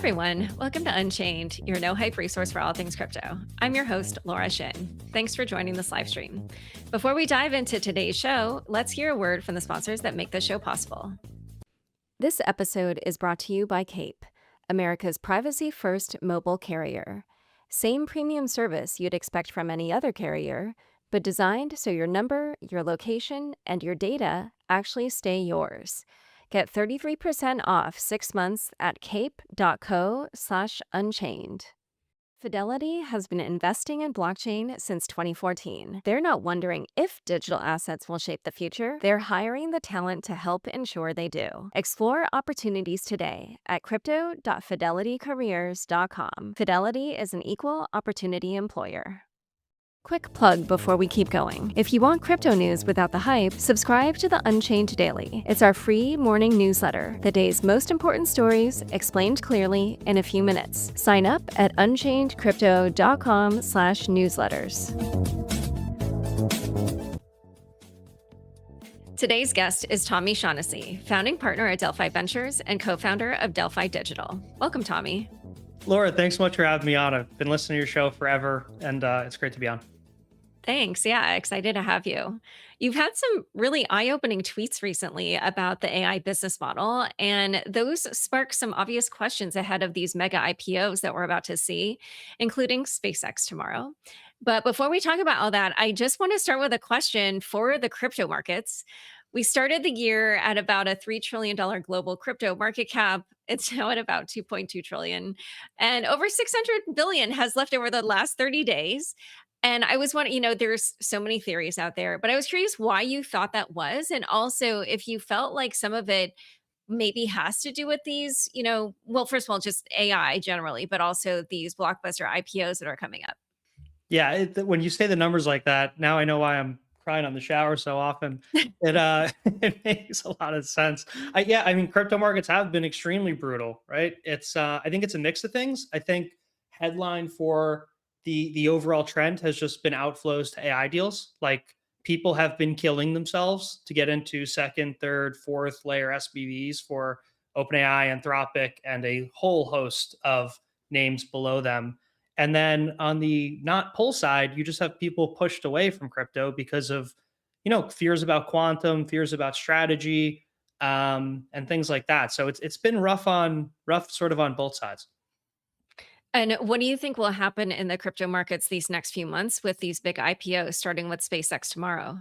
everyone. Welcome to Unchained, your no hype resource for all things crypto. I'm your host, Laura Shin. Thanks for joining this live stream. Before we dive into today's show, let's hear a word from the sponsors that make this show possible. This episode is brought to you by Cape, America's privacy-first mobile carrier. Same premium service you'd expect from any other carrier, but designed so your number, your location, and your data actually stay yours. Get 33% off 6 months at cape.co/unchained. Fidelity has been investing in blockchain since 2014. They're not wondering if digital assets will shape the future. They're hiring the talent to help ensure they do. Explore opportunities today at crypto.fidelitycareers.com. Fidelity is an equal opportunity employer. Quick plug before we keep going. If you want crypto news without the hype, subscribe to the Unchained Daily. It's our free morning newsletter. The day's most important stories, explained clearly in a few minutes. Sign up at unchainedcrypto.com/newsletters. Today's guest is Tommy Shaughnessy, founding partner at Delphi Ventures and co-founder of Delphi Digital. Welcome, Tommy. Laura, thanks so much for having me on. I've been listening to your show forever, and it's great to be on. Thanks. Yeah, excited to have you. You've had some really eye-opening tweets recently about the AI business model, and those spark some obvious questions ahead of these mega IPOs that we're about to see, including SpaceX tomorrow. But before we talk about all that, I just want to start with a question for the crypto markets. We started the year at about a $3 trillion global crypto market cap. It's now at about 2.2 trillion, and over 600 billion has left over the last 30 days. And I was wondering, there's so many theories out there, but I was curious why you thought that was. And also if you felt like some of it maybe has to do with these, well, first of all, just AI generally, but also these blockbuster IPOs that are coming up. Yeah, when you say the numbers like that, now I know why I'm crying on the shower so often. It it makes a lot of sense. I mean, crypto markets have been extremely brutal, right? It's I think it's a mix of things. I think headline for the overall trend has just been outflows to AI deals. Like people have been killing themselves to get into second, third, fourth layer SPVs for OpenAI, Anthropic, and a whole host of names below them. And then on the not pull side, you just have people pushed away from crypto because of, fears about quantum, fears about strategy, and things like that. So it's been rough sort of on both sides. And what do you think will happen in the crypto markets these next few months with these big IPOs, starting with SpaceX tomorrow?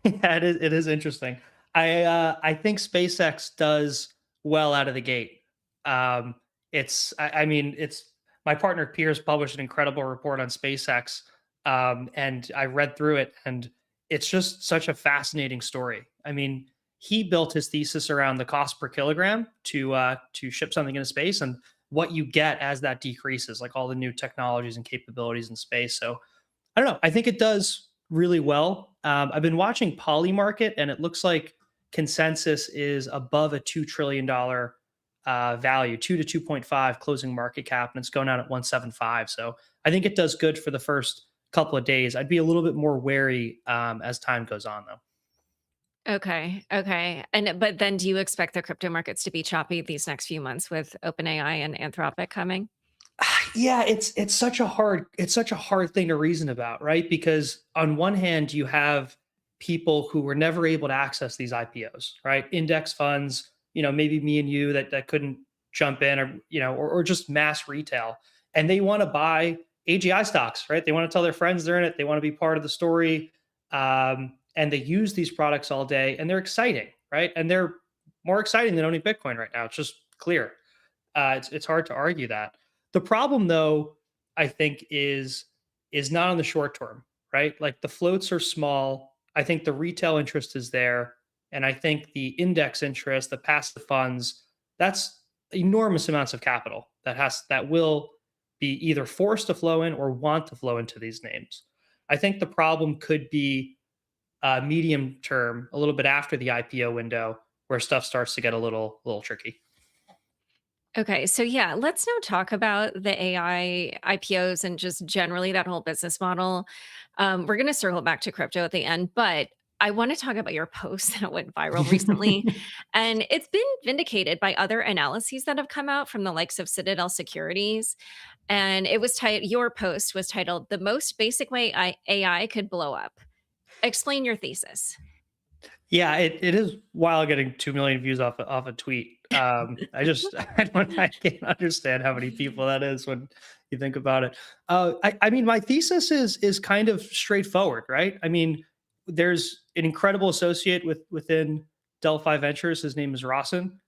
Yeah, it is interesting. I think SpaceX does well out of the gate. I mean, it's my partner Piers published an incredible report on SpaceX, and I read through it, and it's just such a fascinating story. I mean, he built his thesis around the cost per kilogram to ship something into space and what you get as that decreases, like all the new technologies and capabilities in space. So I don't know. I think it does really well. I've been watching Polymarket, and it looks like consensus is above a $2 trillion value, 2 to 2.5 closing market cap, and it's going out at 175. So I think it does good for the first couple of days. I'd be a little bit more wary as time goes on, though. Okay. Okay. But then do you expect the crypto markets to be choppy these next few months with OpenAI and Anthropic coming? Yeah, it's such a hard thing to reason about, right? Because on one hand, you have people who were never able to access these IPOs, right? Index funds, maybe me and you that couldn't jump in, or just mass retail, and they want to buy AGI stocks, right? They want to tell their friends they're in it. They want to be part of the story, and they use these products all day, and they're exciting, right? And they're more exciting than owning Bitcoin right now. It's just clear. It's hard to argue that. The problem, though, I think is not on the short term, right? Like the floats are small. I think the retail interest is there, and I think the index interest, the passive funds, that's enormous amounts of capital that will be either forced to flow in or want to flow into these names. I think the problem could be medium term, a little bit after the IPO window, where stuff starts to get a little tricky. Okay, so yeah, let's now talk about the AI IPOs and just generally that whole business model. We're going to circle back to crypto at the end, but I want to talk about your post that went viral recently. And it's been vindicated by other analyses that have come out from the likes of Citadel Securities. And it was titled, your post was titled, The Most Basic Way AI Could Blow Up. Explain your thesis. Yeah, it is wild getting 2 million views off a tweet. I just I can't understand how many people that is when you think about it. I mean, my thesis is kind of straightforward, right? I mean, there's an incredible associate within Delphi Ventures. His name is Rawson.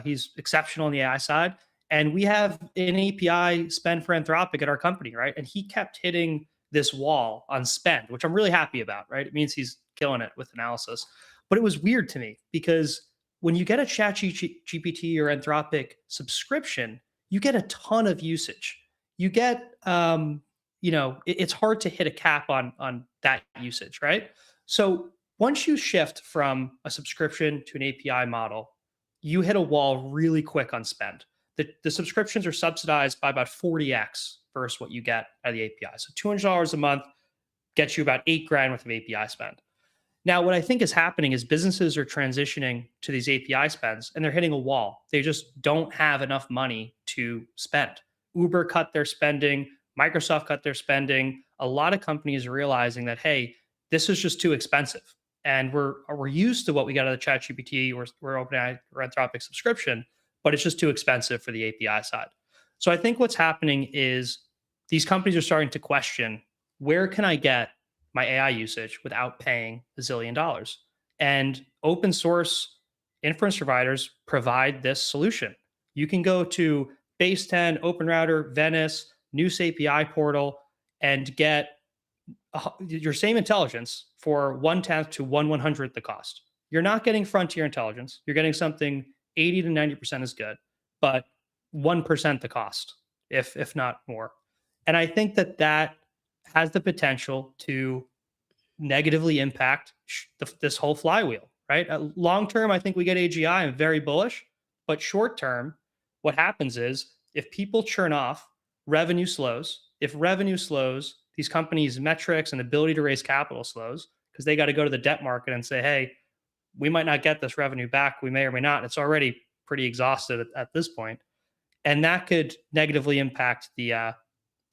He's exceptional on the AI side, and we have an API spend for Anthropic at our company, right? And he kept hitting this wall on spend, which I'm really happy about, right? It means he's killing it with analysis. But it was weird to me because when you get a chat GPT or Anthropic subscription, you get a ton of usage. You get, it's hard to hit a cap on that usage, right? So once you shift from a subscription to an API model, you hit a wall really quick on spend. The subscriptions are subsidized by about 40x versus what you get out of the API. So $200 a month gets you about 8 grand worth of API spend. Now, what I think is happening is businesses are transitioning to these API spends and they're hitting a wall. They just don't have enough money to spend. Uber cut their spending, Microsoft cut their spending. A lot of companies are realizing that, hey, this is just too expensive. And we're used to what we got out of the ChatGPT or OpenAI or Anthropic subscription, but it's just too expensive for the API side. So I think what's happening is these companies are starting to question, where can I get my AI usage without paying $1 zillion? And open source inference providers provide this solution. You can go to Base 10, OpenRouter, Venice, Nous API portal, and get your same intelligence for 1/10 to 1/100th the cost. You're not getting frontier intelligence. You're getting something 80 to 90% is good, but 1% the cost, if not more. And I think that has the potential to negatively impact this whole flywheel, right? Long term, I think we get AGI. I'm very bullish, but short term, what happens is if people churn off, revenue slows. If revenue slows, these companies' metrics and ability to raise capital slows because they got to go to the debt market and say, hey, we might not get this revenue back. We may or may not. It's already pretty exhausted at this point, and that could negatively impact the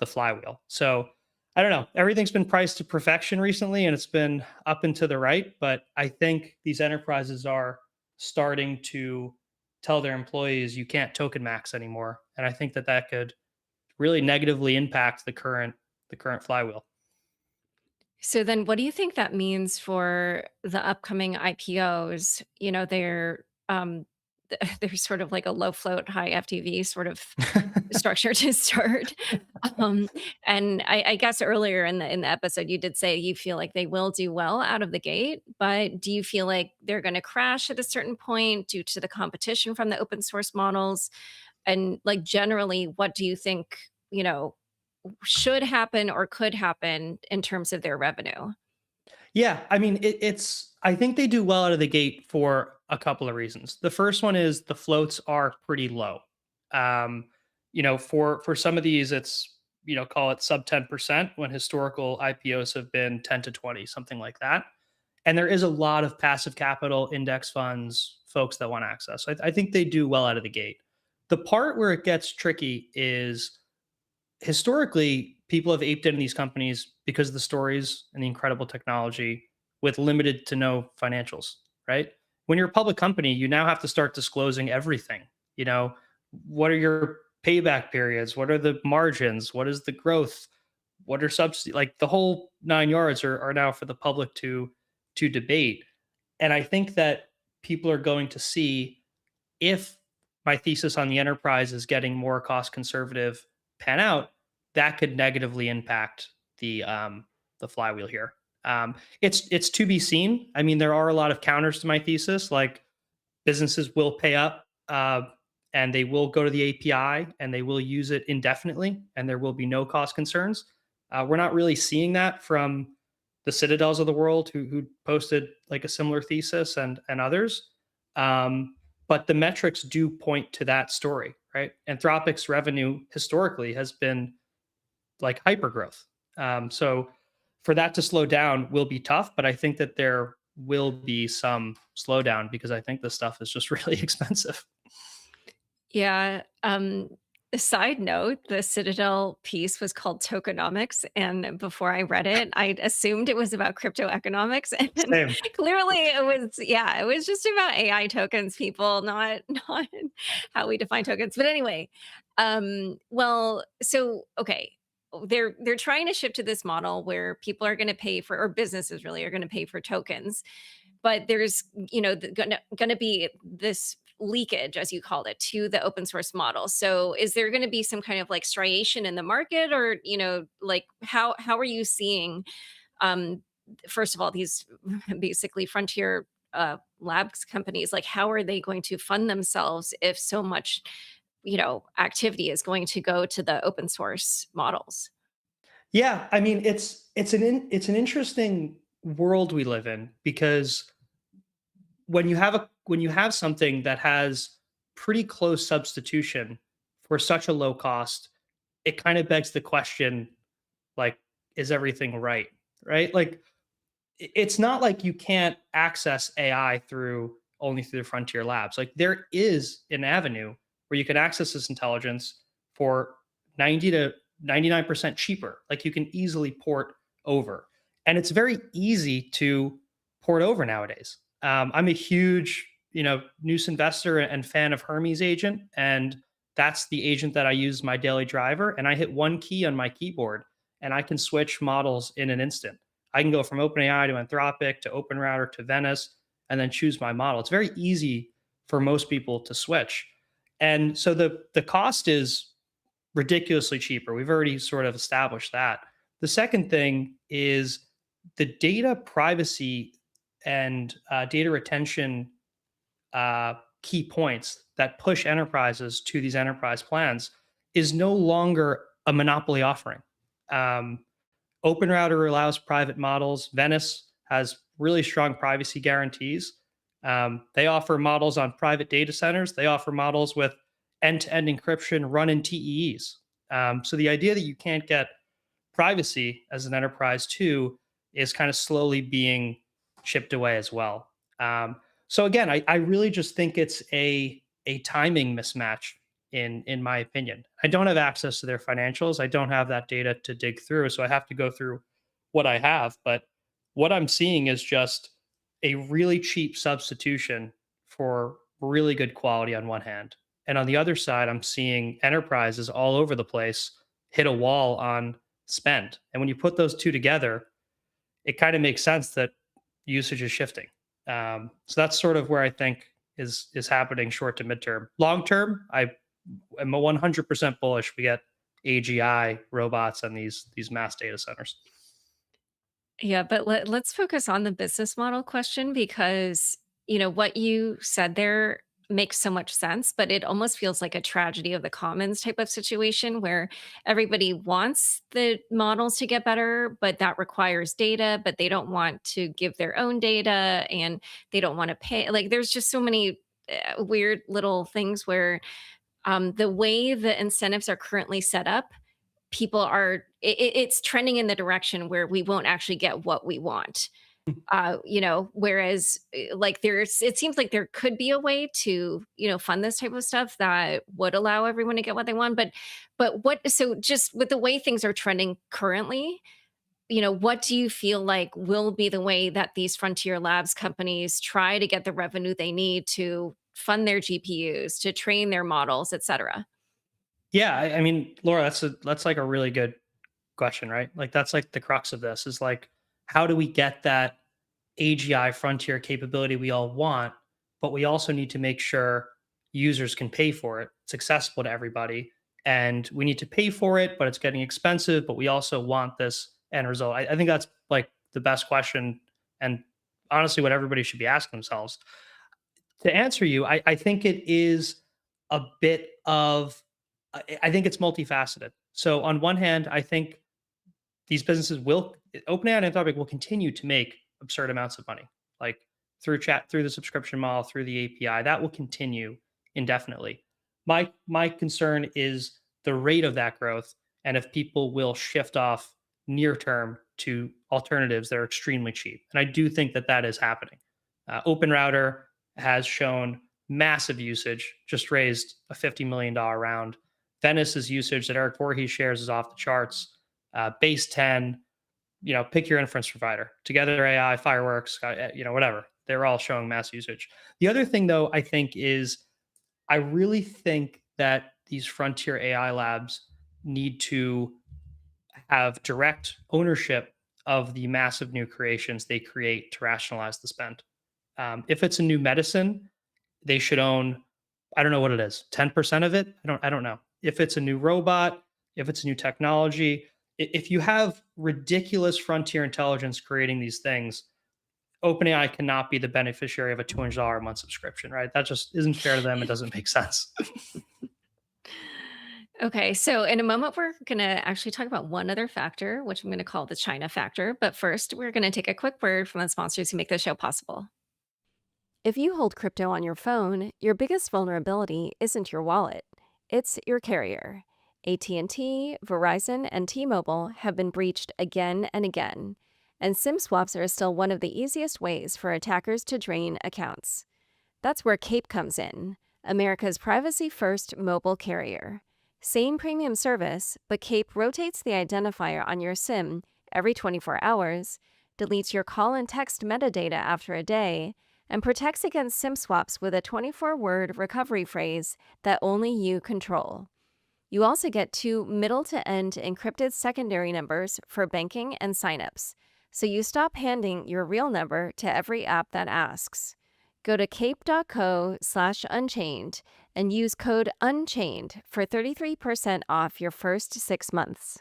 flywheel. So I don't know. Everything's been priced to perfection recently, and it's been up and to the right. But I think these enterprises are starting to tell their employees you can't token max anymore, and I think that could really negatively impact the current flywheel. So then what do you think that means for the upcoming IPOs? They're sort of like a low float, high FTV sort of structure to start. Um, and I guess earlier in the episode, you did say you feel like they will do well out of the gate, but do you feel like they're going to crash at a certain point due to the competition from the open source models? And like generally, what do you think, should happen or could happen in terms of their revenue? Yeah, I mean, it's. I think they do well out of the gate for a couple of reasons. The first one is the floats are pretty low. Um, for some of these, it's call it sub 10% when historical IPOs have been 10 to 20, something like that. And there is a lot of passive capital, index funds, folks that want access. I think they do well out of the gate. The part where it gets tricky is historically people have aped into these companies because of the stories and the incredible technology with limited to no financials, right? When you're a public company, you now have to start disclosing everything. You know, what are your payback periods? What are the margins? What is the growth? What are subsidy? Like the whole 9 yards are now for the public to debate. And I think that people are going to see if my thesis on the enterprise is getting more cost conservative pan out, that could negatively impact the flywheel here. It's to be seen. I mean, there are a lot of counters to my thesis, like businesses will pay up and they will go to the API and they will use it indefinitely, and there will be no cost concerns. We're not really seeing that from the Citadels of the world who posted like a similar thesis and others. But the metrics do point to that story, right? Anthropic's revenue historically has been like hyper growth. So for that to slow down will be tough, but I think that they're will be some slowdown because I think this stuff is just really expensive. Yeah. A side note, the Citadel piece was called Tokenomics. And before I read it, I assumed it was about crypto economics. And then Same. clearly it was, yeah, it was just about AI tokens, people, not how we define tokens. But anyway, well, so okay. They're trying to shift to this model where people are going to pay for, or businesses really are going to pay for tokens, but there's gonna be this leakage, as you called it, to the open source model. So is there going to be some kind of like striation in the market, or like how are you seeing, um first of all, these basically frontier labs companies, like how are they going to fund themselves if so much activity is going to go to the open source models? Yeah, I mean, it's an interesting world we live in because when you have something that has pretty close substitution for such a low cost, it kind of begs the question, like, is everything right? Right? Like, it's not like you can't access AI through only through the frontier labs. Like, there is an avenue where you can access this intelligence for 90 to 99% cheaper. Like, you can easily port over. And it's very easy to port over nowadays. I'm a huge, Nous investor and fan of Hermes agent. And that's the agent that I use my daily driver. And I hit one key on my keyboard and I can switch models in an instant. I can go from OpenAI to Anthropic to OpenRouter to Venice and then choose my model. It's very easy for most people to switch. And so the cost is ridiculously cheaper. We've already sort of established that. The second thing is the data privacy and data retention key points that push enterprises to these enterprise plans is no longer a monopoly offering. Um, OpenRouter allows private models. Venice has really strong privacy guarantees. They offer models on private data centers. They offer models with end-to-end encryption run in TEEs. So the idea that you can't get privacy as an enterprise too is kind of slowly being chipped away as well. So again, I really just think it's a timing mismatch in my opinion. I don't have access to their financials. I don't have that data to dig through, so I have to go through what I have. But what I'm seeing is just a really cheap substitution for really good quality on one hand. And on the other side, I'm seeing enterprises all over the place hit a wall on spend. And when you put those two together, it kind of makes sense that usage is shifting. So that's sort of where I think is happening short to midterm. Long term, I am a 100% bullish. We get AGI robots and these mass data centers. Yeah, but let's focus on the business model question, because what you said there makes so much sense, but it almost feels like a tragedy of the commons type of situation where everybody wants the models to get better, but that requires data, but they don't want to give their own data, and they don't want to pay. Like, there's just so many weird little things where the way the incentives are currently set up, people are it's trending in the direction where we won't actually get what we want. Whereas like it seems like there could be a way to, fund this type of stuff that would allow everyone to get what they want. But what, so just with the way things are trending currently, what do you feel like will be the way that these frontier labs companies try to get the revenue they need to fund their GPUs, to train their models, et cetera? Yeah, I mean, Laura, that's like a really good question, right? Like that's like the crux of this is like, how do we get that AGI frontier capability we all want, but we also need to make sure users can pay for it. It's accessible to everybody. And we need to pay for it, but it's getting expensive, but we also want this end result. I think that's like the best question. And honestly, what everybody should be asking themselves. To answer you, I think it is a bit of, I think it's multifaceted. So on one hand, I think these businesses will OpenAI and Anthropic will continue to make absurd amounts of money, like through the subscription model, through the API. That will continue indefinitely. My concern is the rate of that growth, and if people will shift off near term to alternatives that are extremely cheap. And I do think that that is happening. Open Router has shown massive usage, just raised a $50 million round. Venice's usage that Eric Voorhees shares is off the charts. Base 10, pick your inference provider. Together AI, Fireworks, whatever. They're all showing mass usage. The other thing, though, I think is I really think that these frontier AI labs need to have direct ownership of the massive new creations they create to rationalize the spend. If it's a new medicine, they should own, I don't know what it is, 10% of it. I don't know. If it's a new robot, if it's a new technology, if you have ridiculous frontier intelligence creating these things, OpenAI cannot be the beneficiary of a $200 a month subscription, right? That just isn't fair to them. It doesn't make sense. Okay, so in a moment, we're going to actually talk about one other factor, which I'm going to call the China factor. But first, we're going to take a quick word from the sponsors who make this show possible. If you hold crypto on your phone, your biggest vulnerability isn't your wallet, it's your carrier. AT&T, Verizon, and T-Mobile have been breached again and again, and SIM swaps are still one of the easiest ways for attackers to drain accounts. That's where Cape comes in, America's privacy-first mobile carrier. Same premium service, but Cape rotates the identifier on your SIM every 24 hours, deletes your call and text metadata after a day, and protects against SIM swaps with a 24-word recovery phrase that only you control. You also get 2 middle-to-end encrypted secondary numbers for banking and signups, so you stop handing your real number to every app that asks. Go to cape.co/unchained and use code UNCHAINED for 33% off your first 6 months.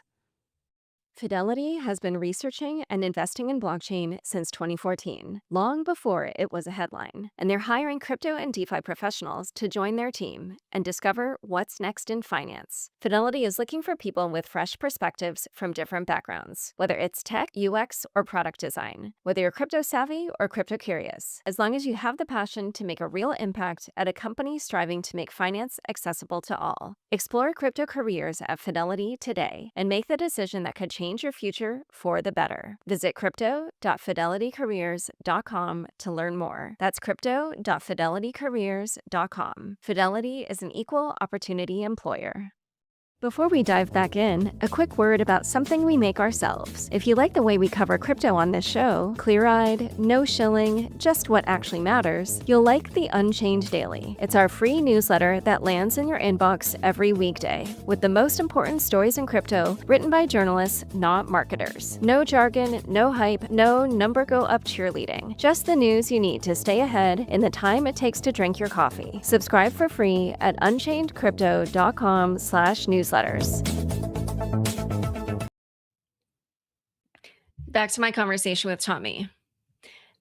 Fidelity has been researching and investing in blockchain since 2014, long before it was a headline, and they're hiring crypto and DeFi professionals to join their team and discover what's next in finance. Fidelity is looking for people with fresh perspectives from different backgrounds, whether it's tech, UX, or product design, whether you're crypto savvy or crypto curious, as long as you have the passion to make a real impact at a company striving to make finance accessible to all. Explore crypto careers at Fidelity today and make the decision that could change your future for the better. Visit crypto.fidelitycareers.com to learn more. That's crypto.fidelitycareers.com. Fidelity is an equal opportunity employer. Before we dive back in, a quick word about something we make ourselves. If you like the way we cover crypto on this show, clear-eyed, no shilling, just what actually matters, you'll like the Unchained Daily. It's our free newsletter that lands in your inbox every weekday, with the most important stories in crypto written by journalists, not marketers. No jargon, no hype, no number go up cheerleading. Just the news you need to stay ahead in the time it takes to drink your coffee. Subscribe for free at unchainedcrypto.com/newsletters. Back to my conversation with Tommy.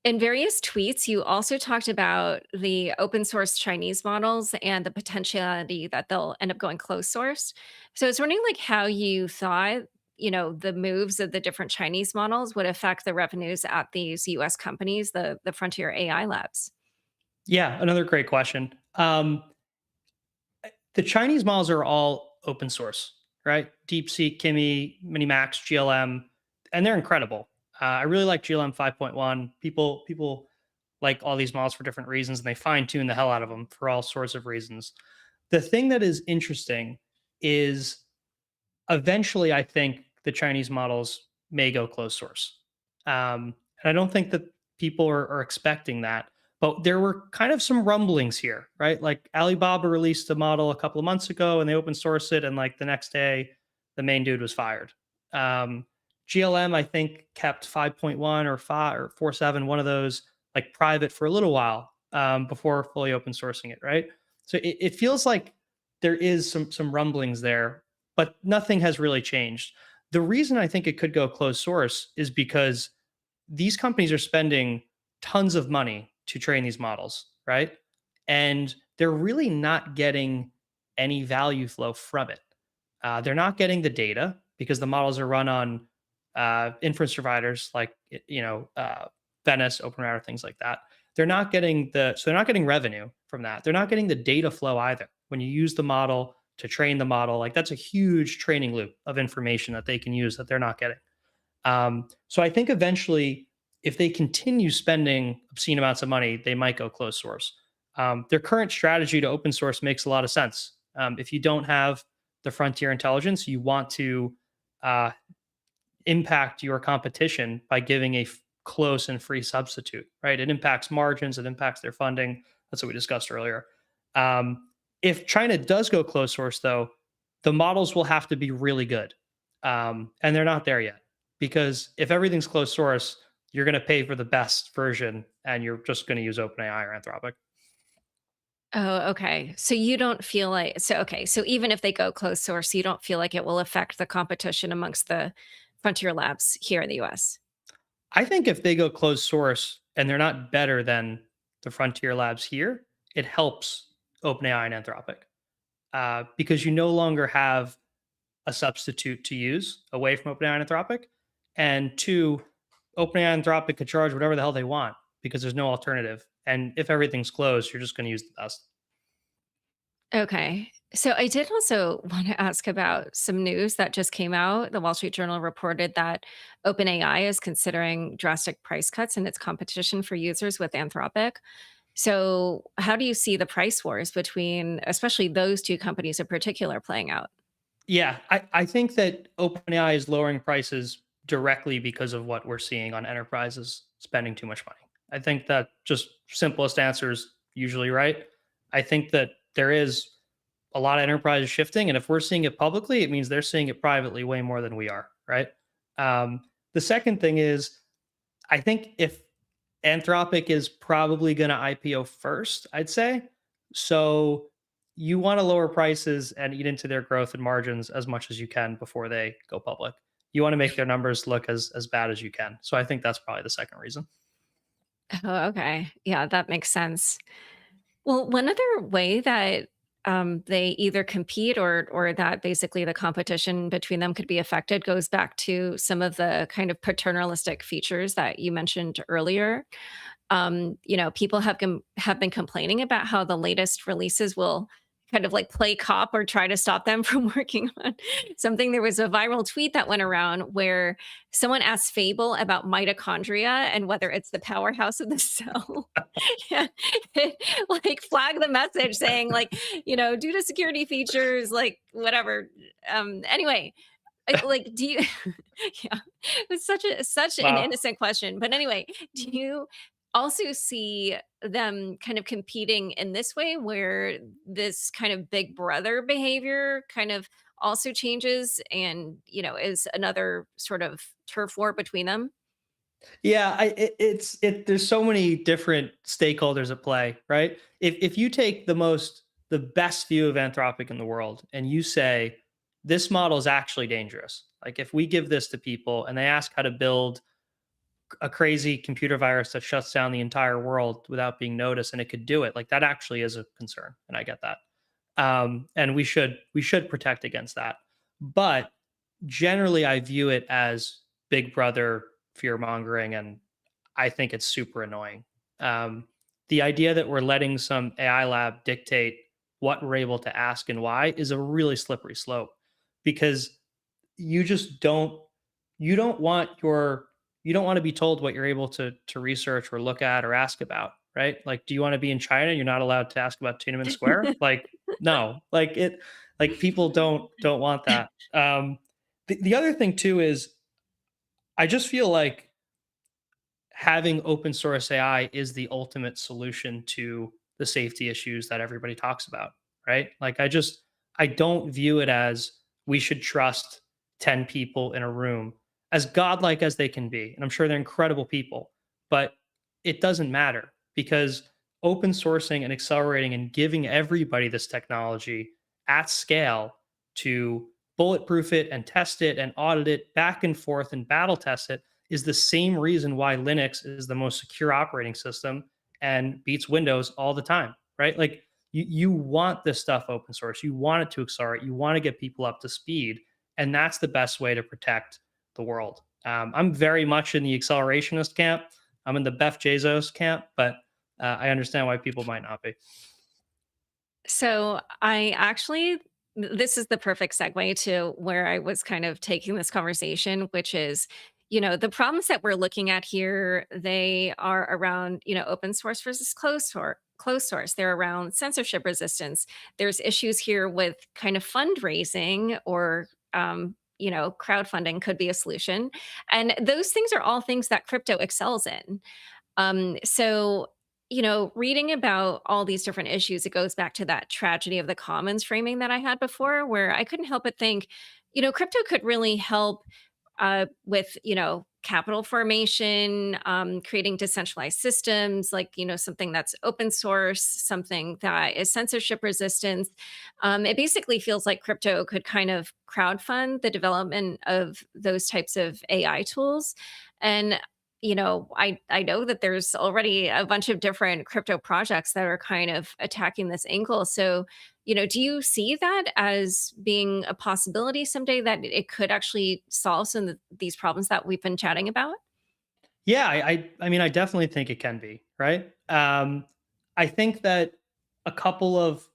In various tweets, you also talked about the open source Chinese models and the potentiality that they'll end up going closed source. So I was wondering how you thought, the moves of the different Chinese models would affect the revenues at these US companies, the frontier AI labs. Yeah, another great question. The Chinese models are all open source, right? DeepSeek, Kimi, Minimax, GLM, and they're incredible. I really like GLM 5.1. People like all these models for different reasons, and they fine tune the hell out of them for all sorts of reasons. The thing that is interesting is eventually, I think the Chinese models may go closed source. And I don't think that people are expecting that. But there were kind of some rumblings here, right? Like Alibaba released a model a couple of months ago and they open sourced it. And like the next day, the main dude was fired. GLM, I think, kept 5.1 or 5 or 4.7, one of those, like private for a little while before fully open sourcing it, right? So it feels like there is some rumblings there, but nothing has really changed. The reason I think it could go closed source is because these companies are spending tons of money to train these models, right? And they're really not getting any value flow from it. They're not getting the data because the models are run on inference providers like Venice, OpenAI, things like that. They're not getting they're not getting revenue from that. They're not getting the data flow either. When you use the model to train the model, like that's a huge training loop of information that they can use that they're not getting. So I think eventually, if they continue spending obscene amounts of money, they might go closed source. Their current strategy to open source makes a lot of sense. If you don't have the frontier intelligence, you want to uh, impact your competition by giving a close and free substitute, right? It impacts margins, it impacts their funding. That's what we discussed earlier. Um, if China does go closed source, though, the models will have to be really good. And they're not there yet. Because if everything's closed source, you're going to pay for the best version and you're just going to use OpenAI or Anthropic. Oh, okay. So you don't feel like okay, so even if they go closed source, you don't feel like it will affect the competition amongst the frontier labs here in the US? I think if they go closed source and they're not better than the frontier labs here, it helps OpenAI and Anthropic because you no longer have a substitute to use away from OpenAI and Anthropic. And two, OpenAI and Anthropic could charge whatever the hell they want because there's no alternative. And if everything's closed, you're just going to use the best. Okay. So I did also want to ask about some news that just came out. The Wall Street Journal reported that OpenAI is considering drastic price cuts in its competition for users with Anthropic. So, how do you see the price wars between, especially those two companies in particular, playing out? Yeah, I think that OpenAI is lowering prices directly because of what we're seeing on enterprises spending too much money. I think that just simplest answer is usually right. I think that there is a lot of enterprises shifting, and if we're seeing it publicly, it means they're seeing it privately way more than we are, right? The second thing is, I think if Anthropic is probably going to IPO first, I'd say. So you want to lower prices and eat into their growth and margins as much as you can before they go public. You want to make their numbers look as bad as you can. So I think that's probably the second reason. Oh, okay. Yeah, that makes sense. Well, one other way that they either compete or that basically the competition between them could be affected goes back to some of the kind of paternalistic features that you mentioned earlier. People have been complaining about how the latest releases will kind of like play cop or try to stop them from working on something. There was a viral tweet that went around where someone asked Fable about mitochondria and whether it's the powerhouse of the cell. Yeah, it, like flag the message saying like, due to security features, like whatever. Anyway, like, do you yeah, it's such an Wow. innocent question, but anyway, do you also see them kind of competing in this way where this kind of big brother behavior kind of also changes and, is another sort of turf war between them? Yeah, there's so many different stakeholders at play, right? If you take the best view of Anthropic in the world and you say this model is actually dangerous. Like if we give this to people and they ask how to build a crazy computer virus that shuts down the entire world without being noticed and it could do it, like that actually is a concern and I get that. And we should protect against that. But generally I view it as big brother fear mongering, and I think it's super annoying. The idea that we're letting some AI lab dictate what we're able to ask and why is a really slippery slope because you just you don't want your you don't want to be told what you're able to research or look at or ask about, right? Like, do you want to be in China? You're not allowed to ask about Tiananmen Square. Like, no, like people don't want that. The other thing too is I just feel like having open source AI is the ultimate solution to the safety issues that everybody talks about, right? Like I don't view it as we should trust 10 people in a room as godlike as they can be. And I'm sure they're incredible people, but it doesn't matter because open sourcing and accelerating and giving everybody this technology at scale to bulletproof it and test it and audit it back and forth and battle test it is the same reason why Linux is the most secure operating system and beats Windows all the time, right? Like you want this stuff open source, you want it to accelerate, you want to get people up to speed, and that's the best way to protect the world. I'm very much in the accelerationist camp. I'm in the Beth Bezos camp, but I understand why people might not be. So I actually, this is the perfect segue to where I was kind of taking this conversation, which is The problems that we're looking at here, they are around, open source versus closed source. They're around censorship resistance. There's issues here with kind of fundraising or crowdfunding could be a solution. And those things are all things that crypto excels in. Reading about all these different issues, it goes back to that tragedy of the commons framing that I had before, where I couldn't help but think, crypto could really help with capital formation, creating decentralized systems, like something that's open source, something that is censorship resistant. It basically feels like crypto could kind of crowdfund the development of those types of AI tools. And I know that there's already a bunch of different crypto projects that are kind of attacking this angle. So, do you see that as being a possibility someday that it could actually solve some of these problems that we've been chatting about? Yeah, I mean, I definitely think it can be, right? I think that a couple of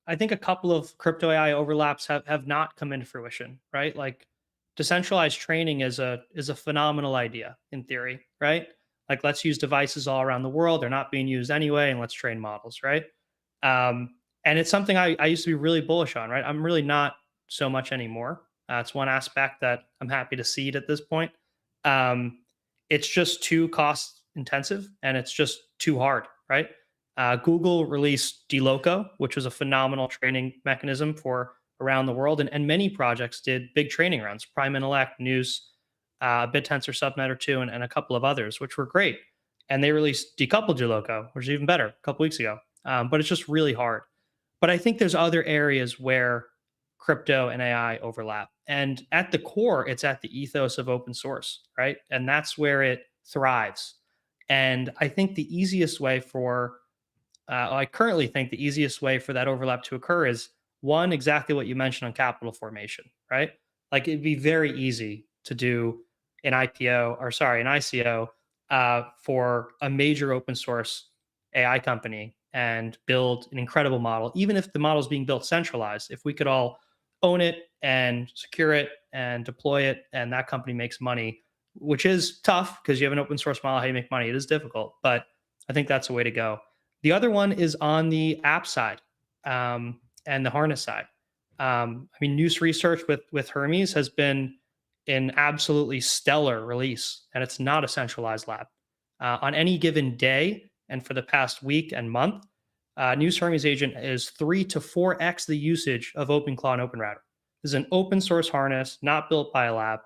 I think a couple of crypto AI overlaps have not come into fruition, right? Like decentralized training is a phenomenal idea in theory, right? Like let's use devices all around the world. They're not being used anyway, and let's train models, right? Um, and it's something I used to be really bullish on, right? I'm really not so much anymore. It's one aspect that I'm happy to cede at this point. Um, it's just too cost intensive and it's just too hard, right? Google released DLoco, which was a phenomenal training mechanism for around the world, and many projects did big training runs. Prime Intellect, Nous, BitTensor Subnet or two, and a couple of others, which were great. And they released decoupled DLoco, which is even better, a couple weeks ago. But it's just really hard. But I think there's other areas where crypto and AI overlap. And at the core, it's at the ethos of open source, right? And that's where it thrives. And I think the easiest way for I currently think the easiest way for that overlap to occur is one, exactly what you mentioned on capital formation, right? Like it'd be very easy to do an IPO or sorry, an ICO for a major open source AI company and build an incredible model, even if the model is being built centralized. If we could all own it and secure it and deploy it, and that company makes money, which is tough because you have an open source model, how you make money, it is difficult, but I think that's the way to go. The other one is on the app side and the harness side. I mean, News research with Hermes has been an absolutely stellar release, and it's not a centralized lab. On any given day, and for the past week and month, News Hermes agent is 3 to 4x the usage of OpenClaw and OpenRouter. This is an open source harness, not built by a lab.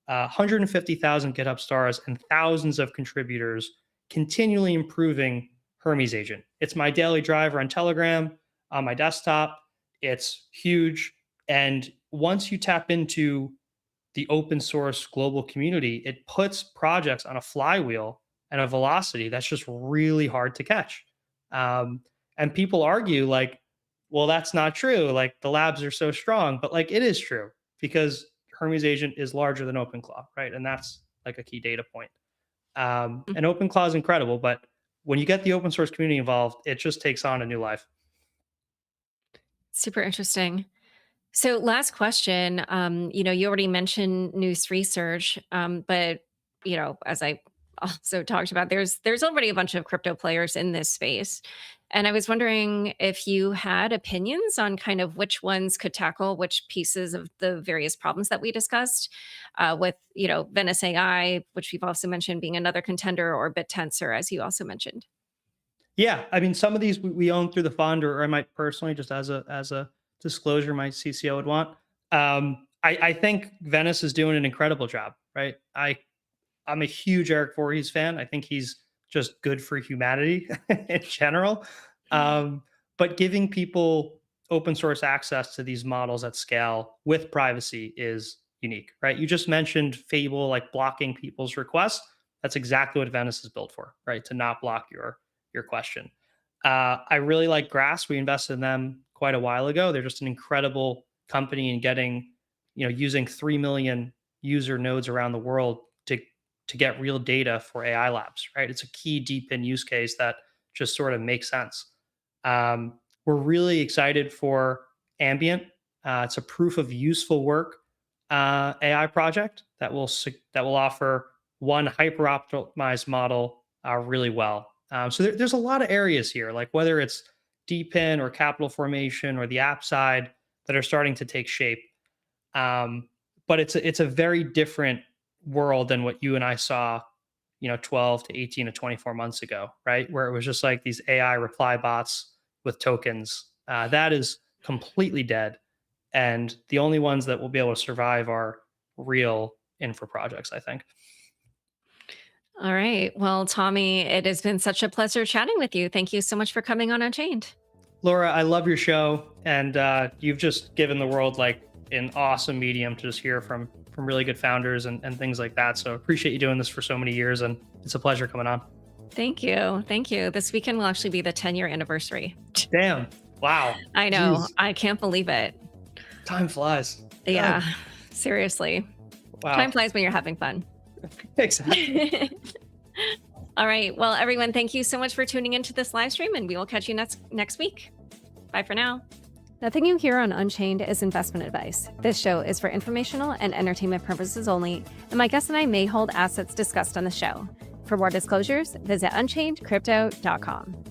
150,000 GitHub stars and thousands of contributors continually improving Hermes agent. It's my daily driver on Telegram on my desktop. It's huge. And once you tap into the open source global community, it puts projects on a flywheel and a velocity that's just really hard to catch. Um, and people argue, like, well, that's not true. Like, the labs are so strong, but like, it is true because Hermes agent is larger than OpenClaw, right? And that's like a key data point. And OpenClaw is incredible, but when you get the open source community involved, it just takes on a new life. Super interesting. So, last question. You already mentioned News research, but as I also talked about, there's already a bunch of crypto players in this space, and I was wondering if you had opinions on kind of which ones could tackle which pieces of the various problems that we discussed, with Venice AI, which we've also mentioned being another contender, or BitTensor, as you also mentioned. Yeah, I mean, some of these we own through the fund, or I might personally, just as a disclosure, my CCO would want. I think Venice is doing an incredible job, right? I'm a huge Eric Voorhees fan. I think he's just good for humanity in general. Um, but giving people open source access to these models at scale with privacy is unique, right? You just mentioned Fable, like blocking people's requests. That's exactly what Venice is built for, right? To not block your question. I really like Grass. We invested in them quite a while ago. They're just an incredible company in getting, using 3 million user nodes around the world to get real data for AI labs, right? It's a key deep in use case that just sort of makes sense. We're really excited for Ambient. It's a proof of useful work AI project that will offer one hyper optimized model really well. So there's a lot of areas here, like whether it's DeepIn or capital formation or the app side that are starting to take shape. But it's a very different world than what you and I saw, 12 to 18 to 24 months ago, right? Where it was just like these AI reply bots with tokens. That is completely dead. And the only ones that will be able to survive are real infra projects, I think. All right. Well, Tommy, it has been such a pleasure chatting with you. Thank you so much for coming on Unchained. Laura, I love your show, and you've just given the world like an awesome medium to just hear from really good founders and things like that. So appreciate you doing this for so many years, and it's a pleasure coming on. Thank you. Thank you. This weekend will actually be the 10-year anniversary. Damn! Wow! I know. Jeez, I can't believe it. time flies. Yeah. God, Seriously. wow! Time flies when you're having fun. Exactly. All right. Well, everyone, thank you so much for tuning into this live stream, and we will catch you next week. Bye for now. Nothing you hear on Unchained is investment advice. This show is for informational and entertainment purposes only, and my guests and I may hold assets discussed on the show. For more disclosures, visit unchainedcrypto.com.